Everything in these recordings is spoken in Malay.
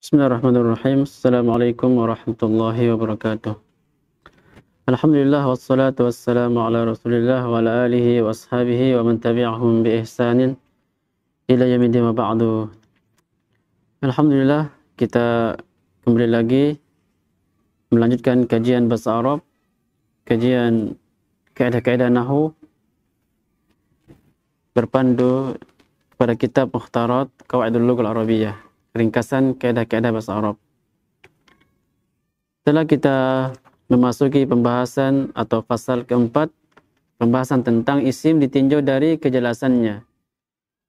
Bismillahirrahmanirrahim. Assalamualaikum warahmatullahi wabarakatuh. Alhamdulillah wassalatu wassalamu ala Rasulillah wa ala alihi wa ashabihi wa man tabi'ahum bi ihsanin ila yaumil wa ba'du. Alhamdulillah, kita kembali lagi melanjutkan kajian bahasa Arab, kajian kaidah-kaidah nahwu berpandu pada kitab Mukhtarat Qawaidul Lughah Al-Arabiyyah, ringkasan kaidah-kaidah bahasa Arab. Setelah kita memasuki pembahasan atau pasal keempat, pembahasan tentang isim ditinjau dari kejelasannya,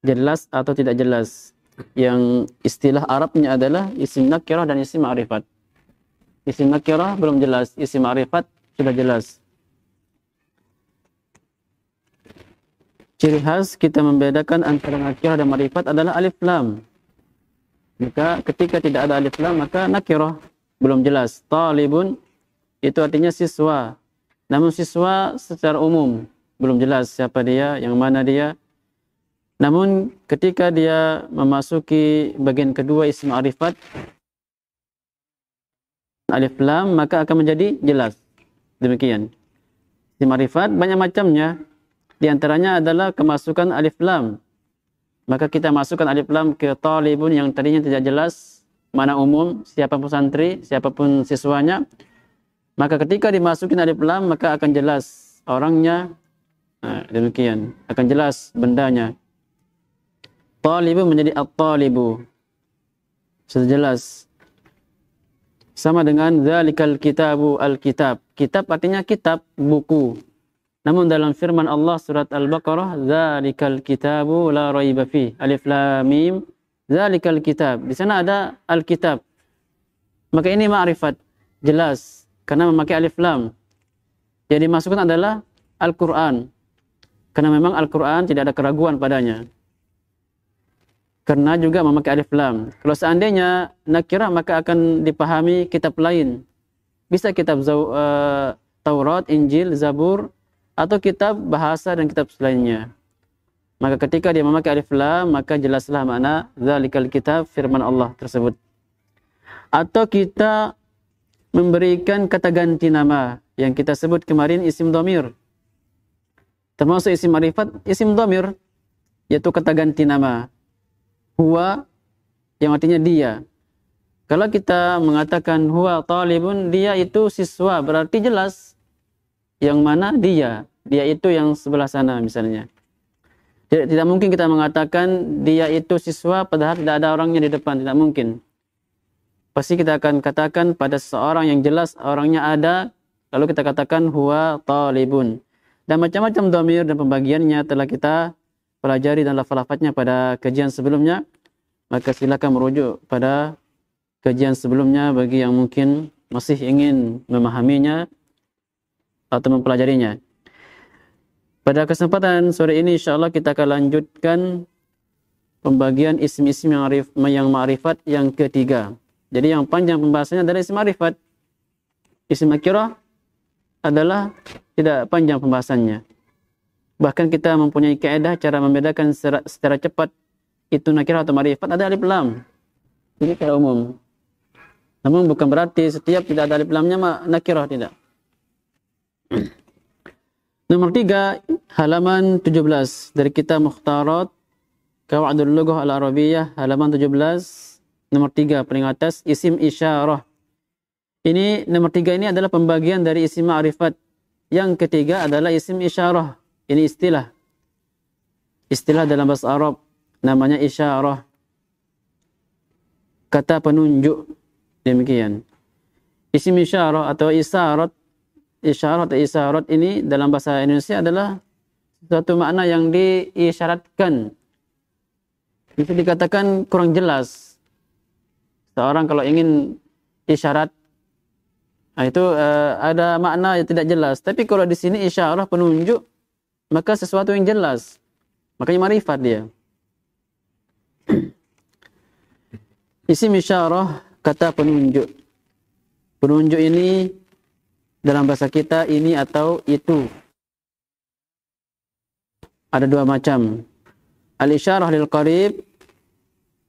jelas atau tidak jelas. Yang istilah Arabnya adalah isim nakirah dan isim ma'rifat. Isim nakirah belum jelas, isim ma'rifat sudah jelas. Ciri khas kita membedakan antara nakirah dan ma'rifat adalah alif lam. Maka ketika tidak ada alif lam, maka nakirah belum jelas. Talibun itu artinya siswa. Namun siswa secara umum belum jelas siapa dia, yang mana dia. Namun ketika dia memasuki bagian kedua isim ma'rifat alif lam, maka akan menjadi jelas. Demikian. Isim ma'rifat banyak macamnya. Di antaranya adalah kemasukan alif lam. Maka kita masukkan alif lam ke talibun yang tadinya tidak jelas mana umum, siapapun santri, siapapun siswanya. Maka ketika dimasukin alif lam, maka akan jelas orangnya. Demikian, akan jelas bendanya. Talibun menjadi at-talibu. Sudah jelas. Sama dengan dzalikal kitabu al-kitab. Kitab artinya kitab, buku. Namun dalam firman Allah surat Al-Baqarah, dzalikal kitabu la raiba fi. Alif lam mim, dzalikal kitab. Di sana ada al-kitab. Maka ini ma'rifat, jelas karena memakai alif lam. Yang dimasukkan adalah Al-Qur'an. Karena memang Al-Qur'an tidak ada keraguan padanya. Karena juga memakai alif lam. Kalau seandainya nakirah, maka akan dipahami kitab lain. Bisa kitab Taurat, Injil, Zabur, atau kitab bahasa dan kitab lainnya. Maka ketika dia memakai alif lam, maka jelaslah makna dzalikal kitab, firman Allah tersebut. Atau kita memberikan kata ganti nama yang kita sebut kemarin isim dhamir. Termasuk isim ma'rifat, isim dhamir, yaitu kata ganti nama. Huwa yang artinya dia. Kalau kita mengatakan huwa talibun, dia itu siswa, berarti jelas yang mana dia. Dia itu yang sebelah sana misalnya. Tidak mungkin kita mengatakan dia itu siswa padahal tidak ada orangnya di depan, tidak mungkin. Pasti kita akan katakan pada seseorang yang jelas orangnya ada, lalu kita katakan huwa talibun. Dan macam-macam dhamir dan pembagiannya telah kita pelajari dan lafaz-lafaznya pada kajian sebelumnya. Maka silakan merujuk pada kajian sebelumnya bagi yang mungkin masih ingin memahaminya atau mempelajarinya. Pada kesempatan sore ini insyaallah kita akan lanjutkan pembagian isim-isim yang ma'rifat yang ketiga. Jadi yang panjang pembahasannya adalah isim ma'rifat. Isim nakirah adalah tidak panjang pembahasannya. Bahkan kita mempunyai kaidah cara membedakan secara cepat itu nakirah atau ma'rifat, ada alif lam. Jadi secara umum. Namun bukan berarti setiap tidak ada alif lamnya nakirah, tidak. Nomor 3, halaman 17 dari kitab Mukhtarat Qawaidul Lughah Al-Arabiyyah, halaman 17, nomor 3 paling atas, isim isyarah. Ini nomor 3 ini adalah pembagian dari isim ma'rifat. Yang ketiga adalah isim isyarah. Ini istilah. Istilah dalam bahasa Arab namanya isyarah. Kata penunjuk. Demikian. Isim isyarah atau isyarat. Isyarat atau isyarat ini dalam bahasa Indonesia adalah suatu makna yang diisyaratkan. Bisa dikatakan kurang jelas. Seorang kalau ingin isyarat, itu ada makna yang tidak jelas. Tapi kalau di sini isyarah penunjuk, maka sesuatu yang jelas. Makanya ma'rifat dia. Isim isyarah, kata penunjuk. Penunjuk ini dalam bahasa kita ini atau itu. Ada dua macam. Al-isyarah lil qarib,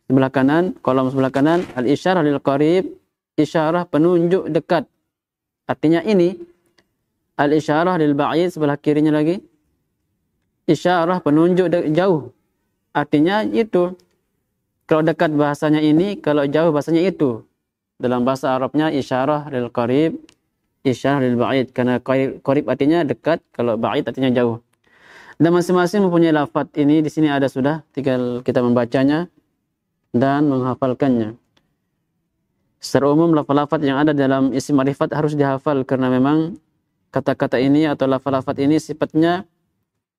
sebelah kanan, kolom sebelah kanan, al-isyarah lil qarib, isyarah penunjuk dekat. Artinya ini. Al-isyarah lil ba'id, sebelah kirinya lagi, isyarah penunjuk jauh. Artinya itu. Kalau dekat bahasanya ini, kalau jauh bahasanya itu. Dalam bahasa Arabnya isyarah lil qarib, isyarah lil ba'id. Karena qarib artinya dekat, kalau ba'id artinya jauh. Dan masing-masing mempunyai lafaz ini. Di sini ada sudah, tinggal kita membacanya dan menghafalkannya. Secara umum lafaz-lafaz yang ada dalam isim ma'rifat harus dihafal, karena memang kata-kata ini atau lafaz-lafaz ini sifatnya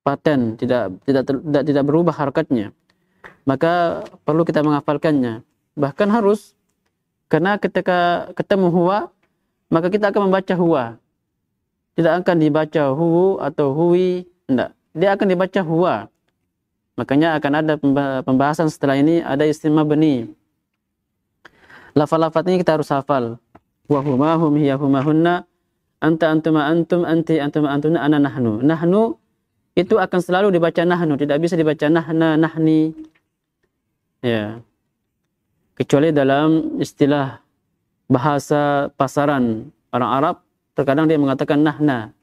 paten, tidak berubah harakatnya. Maka perlu kita menghafalkannya. Bahkan harus, karena ketika ketemu huwa, maka kita akan membaca huwa. Tidak akan dibaca huwu atau huwi, tidak. Dia akan dibaca huwa. Makanya akan ada pembahasan setelah ini, ada isim mabni. Lafaz-lafaz ini kita harus hafal. Wa huma hum hiya huma hunna, anta antuma antum, anti antuma antuna, ana nahnu. Nahnu itu akan selalu dibaca nahnu, tidak bisa dibaca nahna, nahni. Ya. Kecuali dalam istilah bahasa pasaran orang Arab, terkadang dia mengatakan nahna.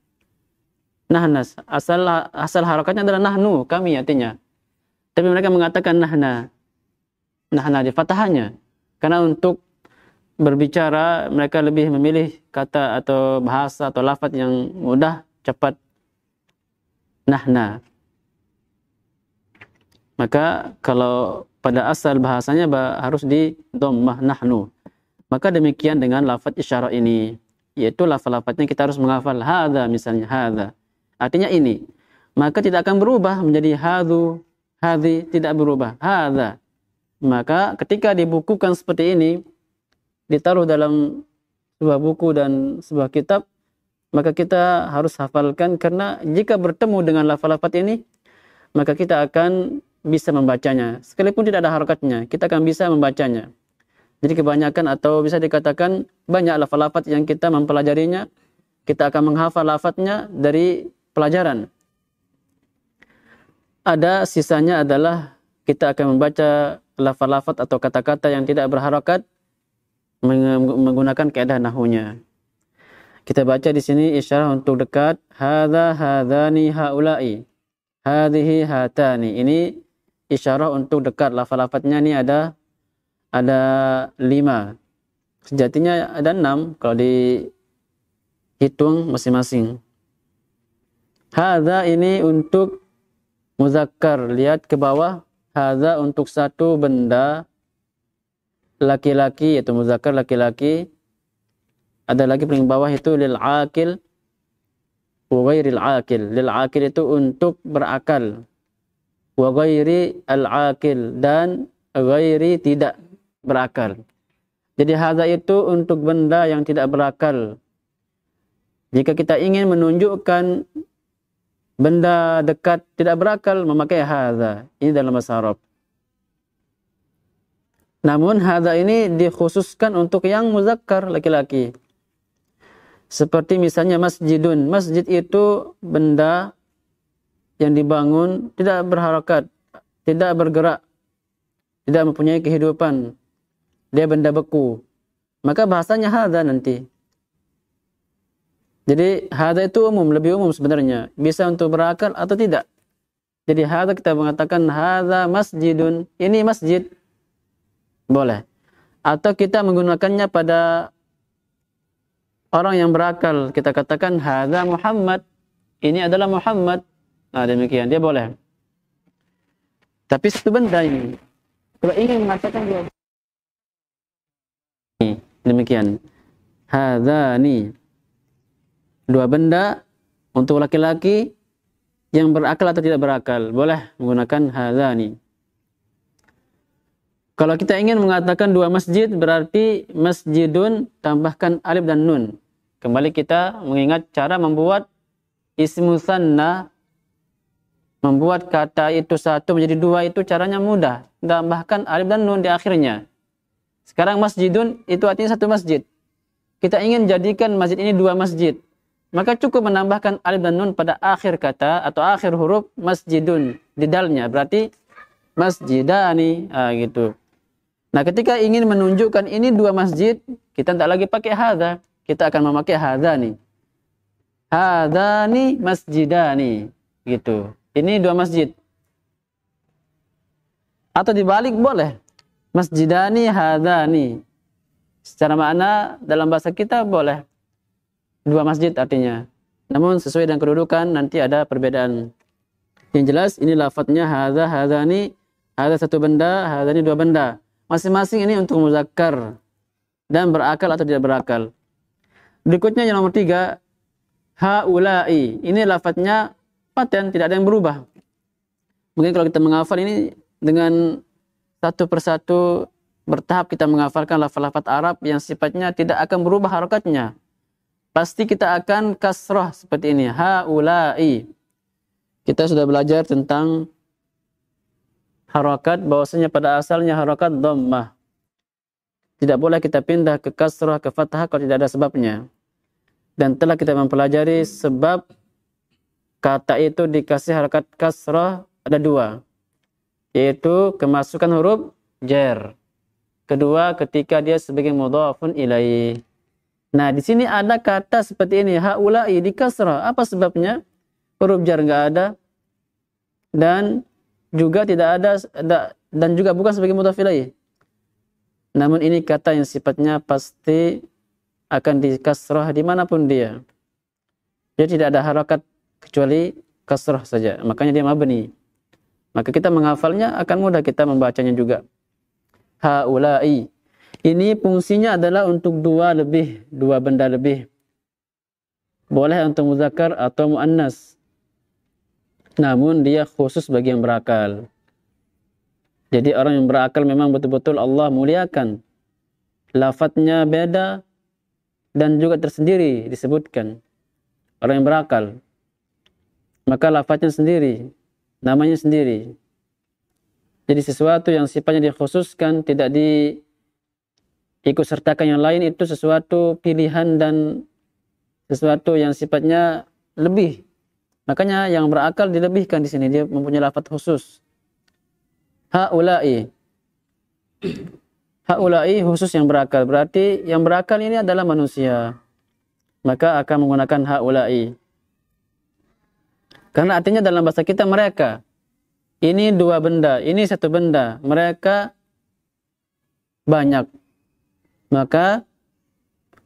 Nahnas, asal harakatnya adalah nahnu, kami artinya. Tapi mereka mengatakan nahna. Nahna di fathahnya. Karena untuk berbicara mereka lebih memilih kata atau bahasa atau lafaz yang mudah, cepat. Nahna. Maka kalau pada asal bahasanya harus di dhammah nahnu. Maka demikian dengan lafaz isyarah ini, yaitu lafaz-lafaznya kita harus menghafal. Hadza misalnya, hadza. Artinya ini. Maka tidak akan berubah menjadi hadzu, hadzi, tidak berubah. Hadza. Maka ketika dibukukan seperti ini, ditaruh dalam sebuah buku dan sebuah kitab, maka kita harus hafalkan, karena jika bertemu dengan lafaz-lafaz ini, maka kita akan bisa membacanya. Sekalipun tidak ada harakatnya, kita akan bisa membacanya. Jadi kebanyakan atau bisa dikatakan banyak lafaz-lafaz yang kita mempelajarinya, kita akan menghafal lafaznya dari pelajaran. Ada sisanya adalah kita akan membaca lafaz-lafaz atau kata-kata yang tidak berharakat menggunakan kaidah nahwunya. Kita baca di sini isyarah untuk dekat, hadza, hadzani, haula'i, hadhihi, hatani. Ini isyarah untuk dekat. Lafaz-lafaznya ini ada 5. Sejatinya ada 6 kalau dihitung masing-masing. Hadza ini untuk muzakkar, lihat ke bawah. Hadza untuk satu benda laki-laki, yaitu muzakkar laki-laki. Ada lagi paling bawah itu lil aqil wa ghairil aqil. Lil aqil itu untuk berakal, wa ghairi al aqil, dan ghairi tidak berakal. Jadi hadza itu untuk benda yang tidak berakal. Jika kita ingin menunjukkan benda dekat tidak berakal, memakai hadza. Ini dalam bahasa Arab. Namun hadza ini dikhususkan untuk yang muzakkar laki-laki. Seperti misalnya masjidun. Masjid itu benda yang dibangun tidak berharakat, tidak bergerak, tidak mempunyai kehidupan. Dia benda beku. Maka bahasanya hadza nanti. Jadi hadza itu umum, lebih umum sebenarnya. Bisa untuk berakal atau tidak. Jadi hadza kita mengatakan hadza masjidun. Ini masjid. Boleh. Atau kita menggunakannya pada orang yang berakal. Kita katakan hadza Muhammad. Ini adalah Muhammad. Nah demikian, dia boleh. Tapi satu benda ini. Kalau ingin mengatakan dia demikian. Hadzani. 2 benda untuk laki-laki yang berakal atau tidak berakal. Boleh menggunakan hadzani. Kalau kita ingin mengatakan 2 masjid, berarti masjidun tambahkan alif dan nun. Kembali kita mengingat cara membuat isim musanna, membuat kata itu 1 menjadi 2 itu caranya mudah. Tambahkan alif dan nun di akhirnya. Sekarang masjidun itu artinya 1 masjid. Kita ingin jadikan masjid ini 2 masjid. Maka cukup menambahkan alif dan nun pada akhir kata atau akhir huruf masjidun di dalnya. Berarti masjidani, gitu. Nah, ketika ingin menunjukkan ini dua masjid, kita tidak lagi pakai hadza, kita akan memakai hadzani. Hadzani masjidani, gitu. Ini dua masjid. Atau dibalik boleh. Masjidani hadzani. Secara makna dalam bahasa kita boleh. Dua masjid artinya. Namun sesuai dengan kedudukan nanti ada perbedaan. Yang jelas ini lafadznya hadza, hadzani, hadza satu benda, hadzani dua benda. Masing-masing ini untuk muzakkar dan berakal atau tidak berakal. Berikutnya yang nomor 3, haula'i. Ini lafadznya paten, tidak ada yang berubah. Mungkin kalau kita menghafal ini dengan satu persatu bertahap kita menghafalkan lafaz-lafaz Arab yang sifatnya tidak akan berubah harokatnya. Pasti kita akan kasrah seperti ini. Haula'i. Kita sudah belajar tentang harokat, bahwasanya pada asalnya harokat dhammah. Tidak boleh kita pindah ke kasrah, ke fathah kalau tidak ada sebabnya. Dan telah kita mempelajari sebab kata itu dikasih harokat kasrah ada 2. Yaitu kemasukan huruf jar. Kedua, ketika dia sebagai mudhafun ilaih. Nah, di sini ada kata seperti ini, haula'i di kasrah. Apa sebabnya? Huruf jar enggak ada. Dan juga tidak ada, dan juga bukan sebagai mudhaf ilaih. Namun ini kata yang sifatnya pasti akan dikasrah dimanapun dia. Jadi tidak ada harakat kecuali kasrah saja. Makanya dia mabni. Maka kita menghafalnya akan mudah kita membacanya juga. Haula'i. Ini fungsinya adalah untuk dua benda lebih. Boleh untuk muzakkar atau muannas. Namun dia khusus bagi yang berakal. Jadi orang yang berakal memang betul-betul Allah muliakan. Lafadznya beda dan juga tersendiri disebutkan. Orang yang berakal. Maka lafadznya sendiri, namanya sendiri. Jadi sesuatu yang sifatnya dikhususkan, tidak diikut sertakan yang lain, itu sesuatu pilihan dan sesuatu yang sifatnya lebih. Makanya yang berakal dilebihkan di sini, dia mempunyai lafaz khusus. Haula'i. Haula'i khusus yang berakal. Berarti yang berakal ini adalah manusia. Maka akan menggunakan haula'i. Karena artinya dalam bahasa kita mereka. Ini dua benda, ini satu benda. Mereka banyak. Maka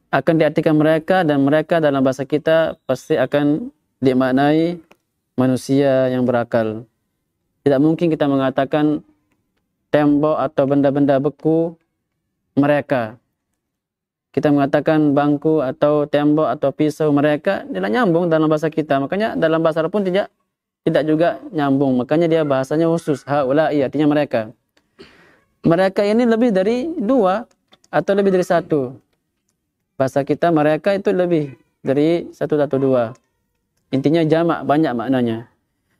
akan diartikan mereka, dan mereka dalam bahasa kita pasti akan dimaknai manusia yang berakal. Tidak mungkin kita mengatakan tembok atau benda-benda beku mereka. Kita mengatakan bangku atau tembok atau pisau mereka, tidak nyambung dalam bahasa kita. Makanya dalam bahasa Arab pun tidak juga nyambung. Makanya dia bahasanya khusus. Haula'i artinya mereka. Mereka ini lebih dari 2 atau lebih dari 1. Bahasa kita mereka itu lebih dari 1 atau 2. Intinya jamak, banyak maknanya.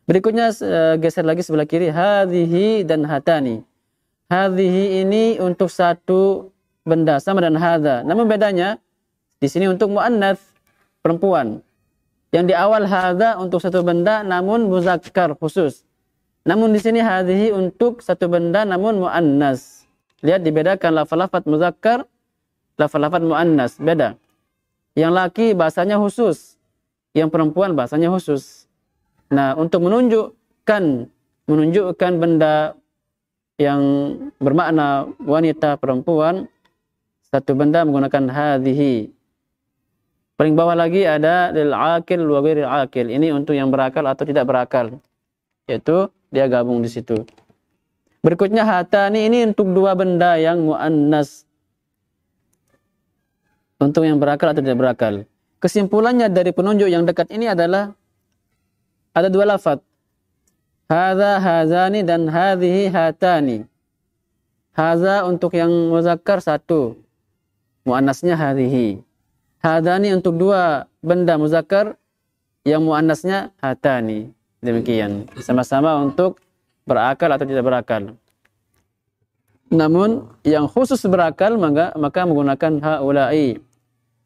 Berikutnya geser lagi sebelah kiri, hadhihi dan hatani. Hadhihi ini untuk satu benda sama dengan hadza. Namun bedanya di sini untuk muannats, perempuan. Yang di awal hadza untuk satu benda namun muzakkar khusus. Namun di sini hadhihi untuk satu benda namun muannas. Lihat dibedakan lafaz-lafaz muzakkar, lafaz-lafaz muannas, beda. Yang laki bahasanya khusus. Yang perempuan bahasanya khusus. Nah, untuk menunjukkan benda yang bermakna wanita, perempuan, satu benda menggunakan hadhihi. Paling bawah lagi ada lil aqil wa ghairil aqil. Ini untuk yang berakal atau tidak berakal. Yaitu dia gabung di situ. Berikutnya hatani, ini untuk dua benda yang muannas. Untuk yang berakal atau tidak berakal. Kesimpulannya dari penunjuk yang dekat ini adalah ada 2 lafaz. Hadza, hazani dan hadhihi, hatani. Hadza untuk yang muzakkar 1. Muannasnya hadhihi. Hadani untuk 2 benda muzakkar yang muannasnya hatani. Demikian. Sama-sama untuk berakal atau tidak berakal. Namun yang khusus berakal maka menggunakan haula'i.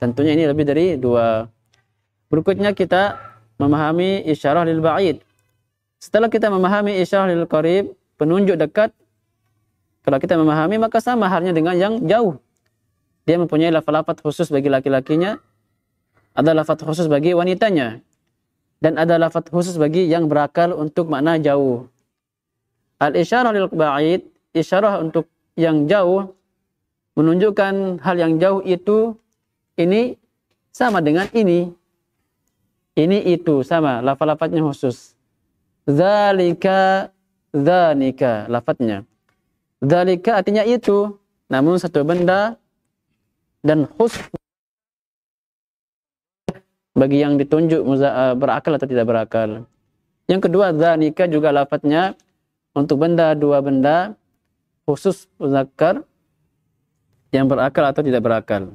Tentunya ini lebih dari 2. Berikutnya kita memahami isyarah lil ba'id. Setelah kita memahami isyarah lil qarib, penunjuk dekat, Kalau kita memahami maka sama halnya dengan yang jauh. Dia mempunyai lafaz-lafaz khusus bagi laki-lakinya, ada lafaz khusus bagi wanitanya, dan ada lafaz khusus bagi yang berakal untuk makna jauh. Al-isyarah lil ba'id, isyarah untuk yang jauh, menunjukkan hal yang jauh itu, ini sama dengan ini. Ini itu sama, lafaz-lafaznya khusus. Dzalika, dzanika, lafaznya. Dzalika artinya itu, namun satu benda dan khusus bagi yang ditunjuk berakal atau tidak berakal. Yang kedua, dzanika juga lafaznya untuk benda, dua benda khusus muzakkar yang berakal atau tidak berakal.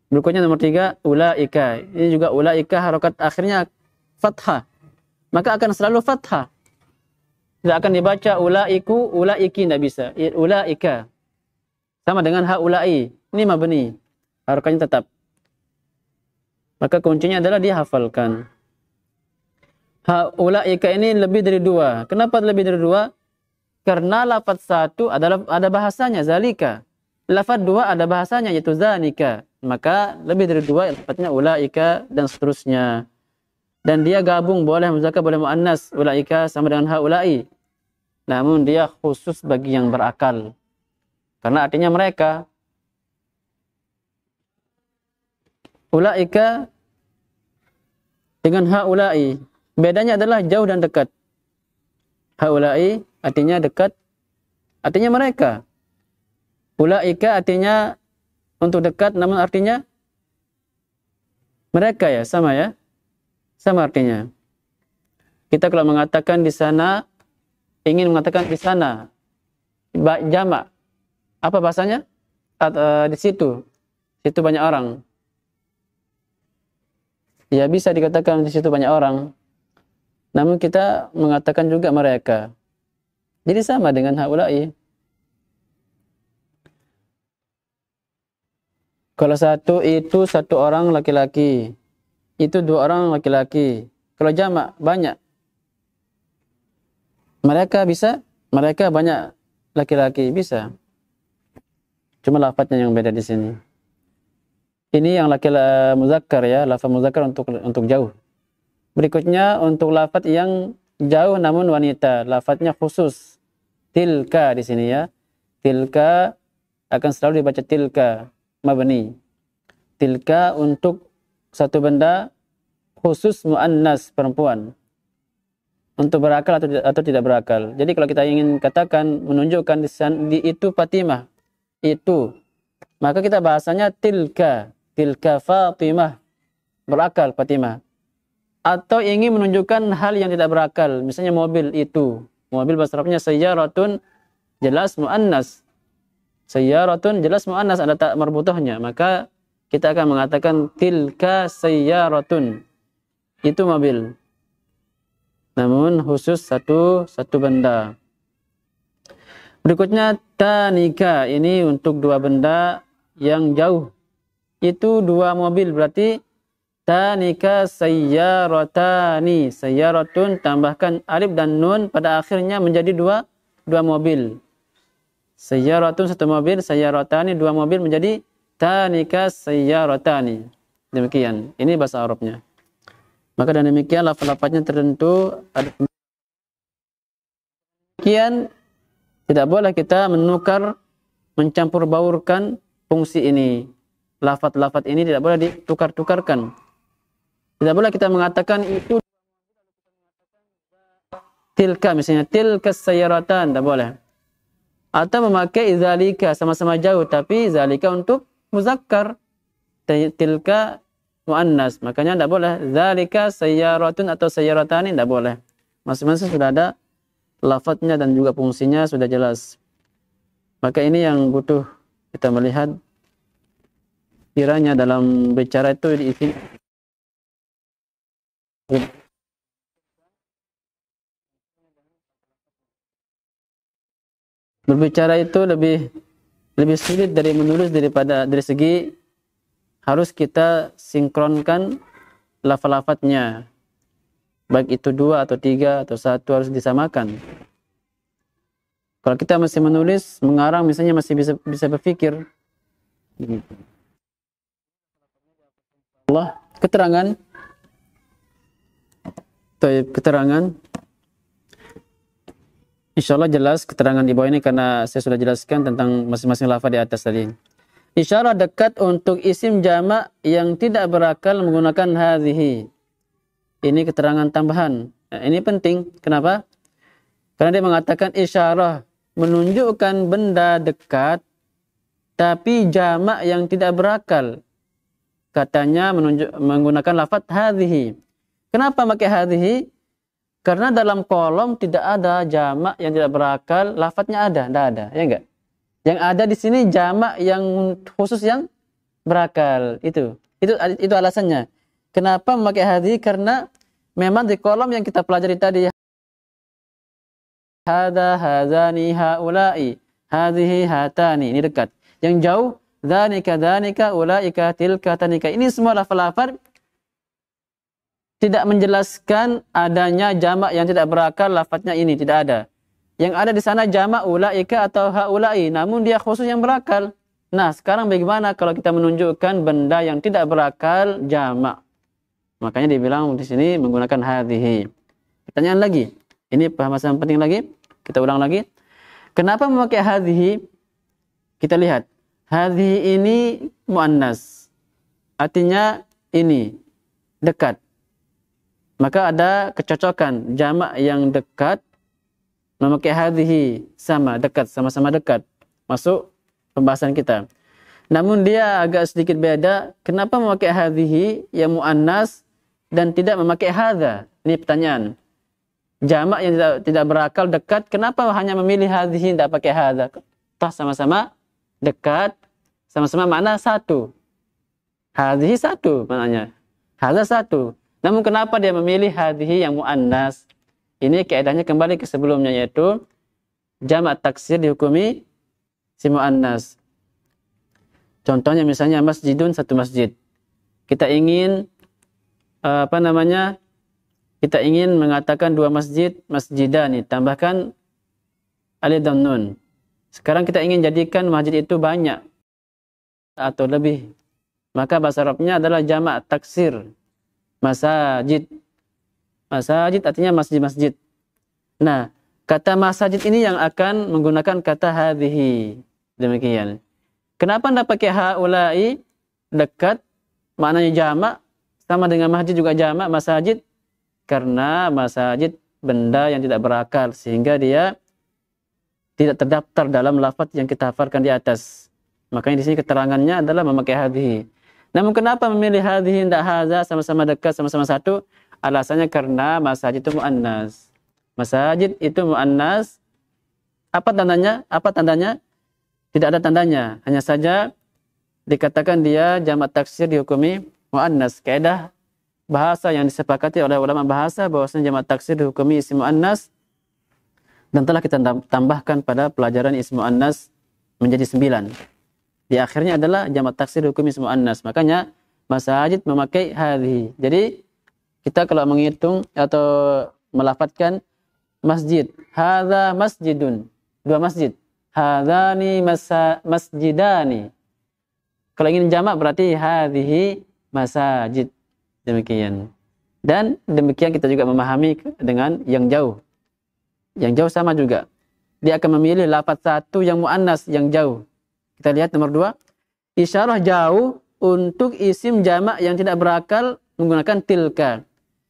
Berikutnya nomor 3, ulaika. Ini juga ulaika harokat akhirnya fathah. Maka akan selalu fathah. Tidak akan dibaca ulaiku, ulaiki, tidak bisa. Ulaika. Sama dengan haulai. Ini mabni. Harokatnya tetap. Maka kuncinya adalah dihafalkan. Haulaika ini lebih dari 2. Kenapa lebih dari 2? Karena lafaz 1 ada bahasanya, zalika. Lafaz 2 ada bahasanya, yaitu zanika. Maka lebih dari 2 lafaznya ulaika dan seterusnya. Dan dia gabung, boleh muzakkar, boleh muannas. Ulaika sama dengan haulai. Namun dia khusus bagi yang berakal. Karena artinya mereka. Ulaika dengan haulai. Bedanya adalah jauh dan dekat. Haulai artinya dekat, artinya mereka. Ulaika artinya untuk dekat, namun artinya mereka ya, sama ya. Sama artinya. Kita kalau mengatakan di sana, ingin mengatakan di sana, jamak. Apa bahasanya? Di situ. Situ banyak orang. Ya bisa dikatakan di situ banyak orang. Namun kita mengatakan juga mereka. Jadi sama dengan haulai. Kalau satu itu satu orang laki-laki. Itu 2 orang laki-laki. Kalau jamak banyak. Mereka bisa, mereka banyak laki-laki bisa. Cuma lafadznya yang beda di sini. Ini yang laki-laki muzakkar ya, lafaz muzakkar untuk jauh. Berikutnya untuk lafaz yang jauh namun wanita, lafadznya khusus. Tilka di sini ya. Tilka akan selalu dibaca tilka mabni. Tilka untuk satu benda khusus muannas, perempuan. Untuk berakal atau tidak berakal. Jadi kalau kita ingin katakan, menunjukkan di itu Fatimah, itu, maka kita bahasanya tilka. Tilka Fatimah, berakal Fatimah. Atau ingin menunjukkan hal yang tidak berakal, misalnya mobil itu. Mobil bahasa Arabnya sayyaratun, jelas muannas. Sayyaratun jelas muannas, ada tak marbutohnya. Maka kita akan mengatakan tilka sayyaratun. Itu mobil. Namun khusus satu benda. Berikutnya tanika. Ini untuk 2 benda yang jauh. Itu 2 mobil, berarti tanika sayyaratani. Sayyaratun tambahkan alif dan nun pada akhirnya menjadi 2 mobil. Sayyaratun 1 mobil, sayyaratani 2 mobil menjadi tanika sayyaratani. Demikian. Ini bahasa Arabnya. Maka dan demikian lafaz-lafaznya tertentu ada. Demikian tidak boleh kita menukar, mencampur baurkan fungsi ini. Lafaz-lafaz ini tidak boleh ditukar-tukarkan. Tidak boleh kita mengatakan itu tilka, misalnya tilka sayyaratan, tidak boleh. Atau memakai zalika, sama-sama jauh tapi zalika untuk muzakkar, tilka muannas. Makanya tidak boleh zalika sayyaratun atau sayyaratani, tidak boleh. Masing-masing sudah ada lafadznya dan juga fungsinya sudah jelas. Maka ini yang butuh kita melihat kiranya dalam bicara itu diisi. Berbicara itu lebih sulit dari menulis daripada dari segi harus kita sinkronkan lafaz-lafaznya. Baik itu 2 atau 3 atau 1 harus disamakan. Kalau kita masih menulis, mengarang misalnya masih bisa berpikir. Allah, keterangan insyaallah jelas keterangan di bawah ini karena saya sudah jelaskan tentang masing-masing lafaz di atas tadi. Isyarah dekat untuk isim jamak yang tidak berakal menggunakan hadhihi. Ini keterangan tambahan. Nah, ini penting. Kenapa? Karena dia mengatakan isyarah menunjukkan benda dekat tapi jamak yang tidak berakal. Katanya menggunakan lafaz hadhihi. Kenapa pakai hadhihi? Karena dalam kolom tidak ada jamak yang tidak berakal, lafadznya ada, tidak ada, ya enggak? Yang ada di sini jamak yang khusus yang berakal. Itu alasannya. Kenapa memakai hadhihi? Karena memang di kolom yang kita pelajari tadi hadza, hadzani, haula'i, hadhihi, hatani, ini dekat. Yang jauh dzanika, dzanika, ulaika, tilka, tanika. Ini semua lafaz-lafaz tidak menjelaskan adanya jamak yang tidak berakal, lafadznya ini tidak ada. Yang ada di sana jamak ulaika atau haula'i, namun dia khusus yang berakal. Nah, sekarang bagaimana kalau kita menunjukkan benda yang tidak berakal jamak? Makanya dibilang di sini menggunakan hadhihi. Pertanyaan lagi. Ini pembahasan penting lagi. Kita ulang lagi. Kenapa memakai hadhihi? Kita lihat. Hadhihi ini muannas. Artinya ini dekat. Maka ada kecocokan jamak yang dekat memakai hadhihi sama dekat, sama-sama dekat. Masuk pembahasan kita. Namun dia agak sedikit beda. Kenapa memakai hadhihi yang muannas dan tidak memakai hadza? Ini pertanyaan. Jamak yang tidak berakal dekat, kenapa hanya memilih hadhihi tidak pakai hadza? Toh sama-sama dekat, sama-sama makna satu. Hadhihi satu maknanya. Hadza satu. Namun kenapa dia memilih hadhihi yang muannas? Ini kaidahnya kembali ke sebelumnya, yaitu jamak taksir dihukumi si muannas. Contohnya misalnya masjidun, satu masjid. Kita ingin kita ingin mengatakan dua masjid, masjidani, tambahkan alif dan nun. Sekarang kita ingin jadikan masjid itu banyak atau lebih. Maka bahasa Arabnya adalah jamak taksir. Masajid. Masajid artinya masjid-masjid. Nah, kata masajid ini yang akan menggunakan kata hadhihi. Demikian. Kenapa anda pakai haula'i? Dekat, maknanya jamak. Sama dengan masjid juga jamak, masajid. Karena masajid benda yang tidak berakal. Sehingga dia tidak terdaftar dalam lafaz yang kita hafalkan di atas. Makanya di sini keterangannya adalah memakai hadhihi. Namun kenapa memilih hadhihi tidak hadza, sama-sama dekat, sama-sama satu? Alasannya karena masajid itu muannas. Masajid itu muannas. Apa tandanya? Apa tandanya? Tidak ada tandanya. Hanya saja dikatakan dia jamak taksir dihukumi muannas. Kaidah bahasa yang disepakati oleh ulama bahasa bahwasanya jamak taksir dihukumi isim muannas, dan telah kita tambahkan pada pelajaran isim muannas menjadi 9. Di akhirnya adalah jamak taksir hukum isim muannas. Makanya masajid memakai hadhihi. Jadi kita kalau menghitung atau melafadzkan masjid, hadza masjidun, dua masjid. Hadzani masjidani. Kalau ingin jamak berarti hadhihi masajid. Demikian. Dan demikian kita juga memahami dengan yang jauh. Yang jauh sama juga. Dia akan memilih lafaz satu yang muannas yang jauh. Kita lihat nomor 2. Isyarah jauh untuk isim jamak yang tidak berakal menggunakan tilka.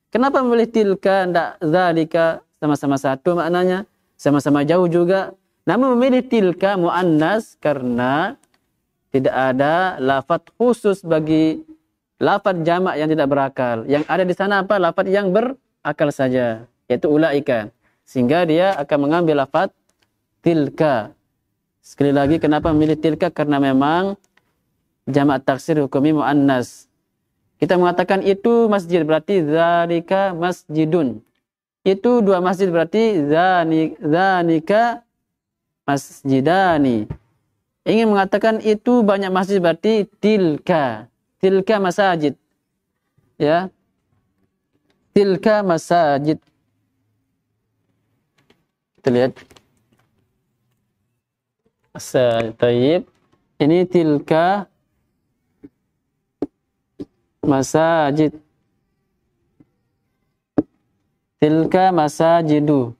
Kenapa memilih tilka, tidak zalika? Sama-sama satu maknanya. Sama-sama jauh juga. Namun memilih tilka muannas karena tidak ada lafaz khusus bagi lafaz jamak yang tidak berakal. Yang ada di sana apa? Lafaz yang berakal saja. Yaitu ulaika. Sehingga dia akan mengambil lafaz tilka. Sekali lagi, kenapa memilih tilka? Karena memang jamak taksir hukumi muannas. Kita mengatakan itu masjid berarti zalika masjidun. Itu dua masjid berarti zanika masjidani. Ingin mengatakan itu banyak masjid berarti tilka masajid. Ya. Tilka masajid. Kita lihat. Tayyib. Ini tilka masajid. Tilka masajidu.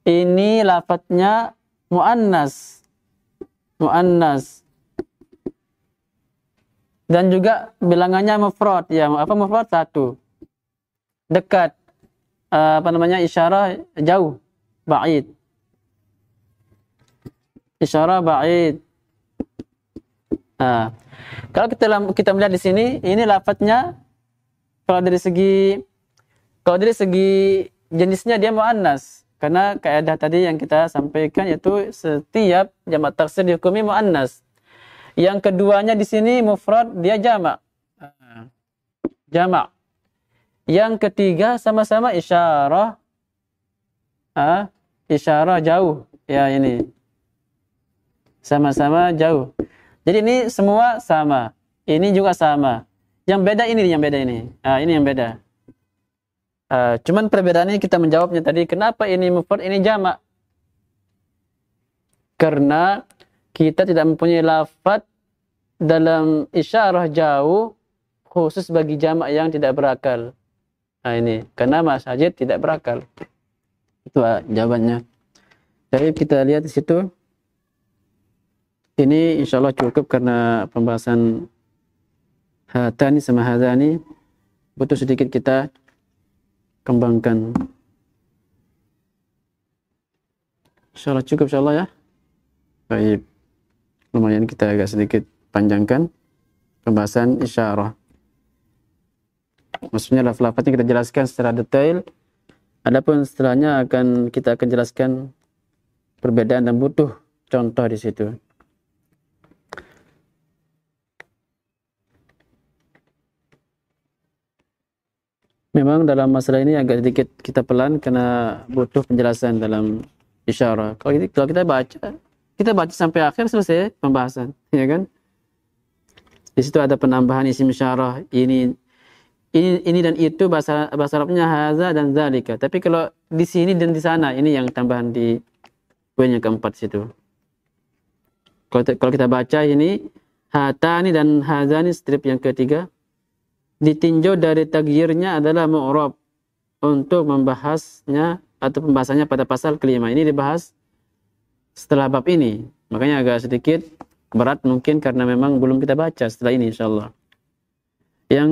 Ini lafadznya muannas. Muannas. Dan juga bilangannya mufrad. Ya, apa mufrad? 1. Dekat. Isyarah jauh. Ba'id. Isyarah ba'id. Kalau kita melihat di sini, ini lafadznya kalau dari segi jenisnya dia muannas. Karena kaidah tadi yang kita sampaikan yaitu setiap jamak taksir dihukumi muannas. Yang keduanya di sini mufrad, dia jamak. Jamak. Yang ketiga sama-sama isyarah. Isyarah jauh. Ya, ini. Sama-sama jauh. Jadi ini semua sama. Ini juga sama. Yang beda ini. Ini yang beda. Cuman perbedaannya kita menjawabnya tadi, kenapa ini mufrad, ini jamak? Karena kita tidak mempunyai lafaz dalam isyarah jauh khusus bagi jamak yang tidak berakal. Ini karena masajid tidak berakal. Itu jawabannya. Jadi kita lihat di situ. Ini insyaallah cukup karena pembahasan hatani sama hadani butuh sedikit kita kembangkan. Insyaallah cukup insyaallah ya. Baik. Lumayan kita agak sedikit panjangkan pembahasan isyarah. Maksudnya lafaz-lafaznya kita jelaskan secara detail. Adapun setelahnya kita akan jelaskan perbedaan dan butuh contoh di situ. Memang dalam masalah ini agak sedikit kita pelan karena butuh penjelasan dalam isyarah. Kalau kita baca sampai akhir selesai pembahasan, ya kan? Di situ ada penambahan isim isyarah ini dan itu bahasa Arabnya haza dan zalika. Tapi kalau di sini dan di sana, ini yang tambahan di poin yang keempat situ. Kalau kita baca ini hatani dan hazani strip yang ketiga, ditinjau dari tagyirnya adalah mu'rab untuk membahasnya atau pembahasannya pada pasal kelima. Ini dibahas setelah bab ini. Makanya agak sedikit berat mungkin karena memang belum kita baca setelah ini insyaallah. Yang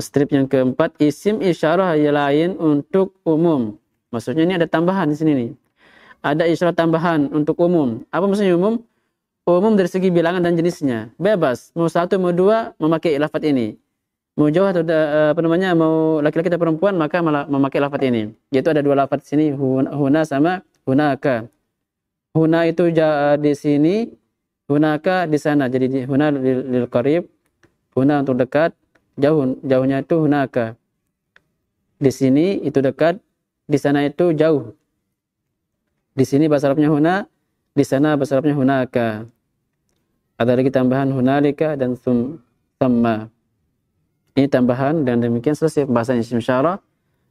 strip yang keempat, isim isyarah lain untuk umum. Maksudnya ini ada tambahan di sini nih. Ada isyarah tambahan untuk umum. Apa maksudnya umum? Umum dari segi bilangan dan jenisnya. Bebas. Mau 1, mau 2 memakai lafaz ini. Mau jauh atau mau laki-laki atau perempuan maka memakai lafaz ini. Yaitu ada 2 lafaz di sini, huna sama hunaka. Huna itu di sini, hunaka di sana. Jadi huna lil qarib, huna untuk dekat, jauhnya itu hunaka. Di sini itu dekat, di sana itu jauh. Di sini bahasa Arabnya huna, di sana bahasa Arabnya hunaka. Ada lagi tambahan hunalika dan thumma. Ini tambahan dan demikian selesai pembahasan isim isyarah.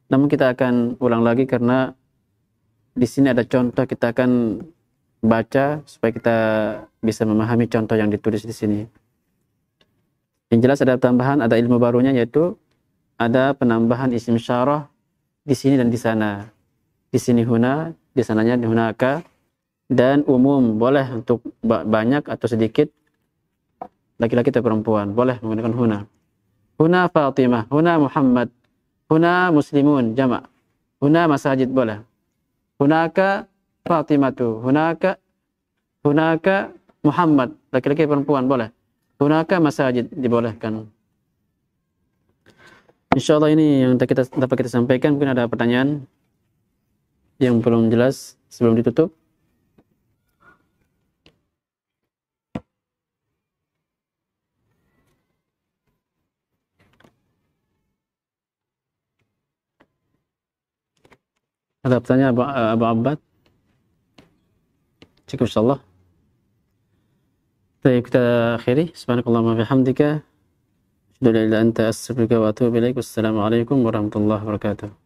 Namun kita akan ulang lagi karena di sini ada contoh, kita akan baca supaya kita bisa memahami contoh yang ditulis di sini. Yang jelas ada tambahan, ada ilmu barunya yaitu ada penambahan isim isyarah di sini dan di sana. Di sini huna, di sananya hunaka, dan umum boleh untuk banyak atau sedikit, laki-laki atau perempuan boleh menggunakan huna. Huna Fatimah, huna Muhammad, huna muslimun jama', huna masajid boleh. Hunaka Fatimatu, hunaka Muhammad, laki-laki perempuan boleh. Hunaka masajid dibolehkan. Insyaallah ini yang dapat kita sampaikan. Mungkin ada pertanyaan yang belum jelas sebelum ditutup. Ada pertanyaan Abu Abbad? Cukup insyaallah. Baik, kita akhiri. Subhanakallahumma bihamdika, asyhadu an la ilaha illa anta, astaghfiruka wa atubu ilaik. Wassalamualaikum warahmatullahi wabarakatuh.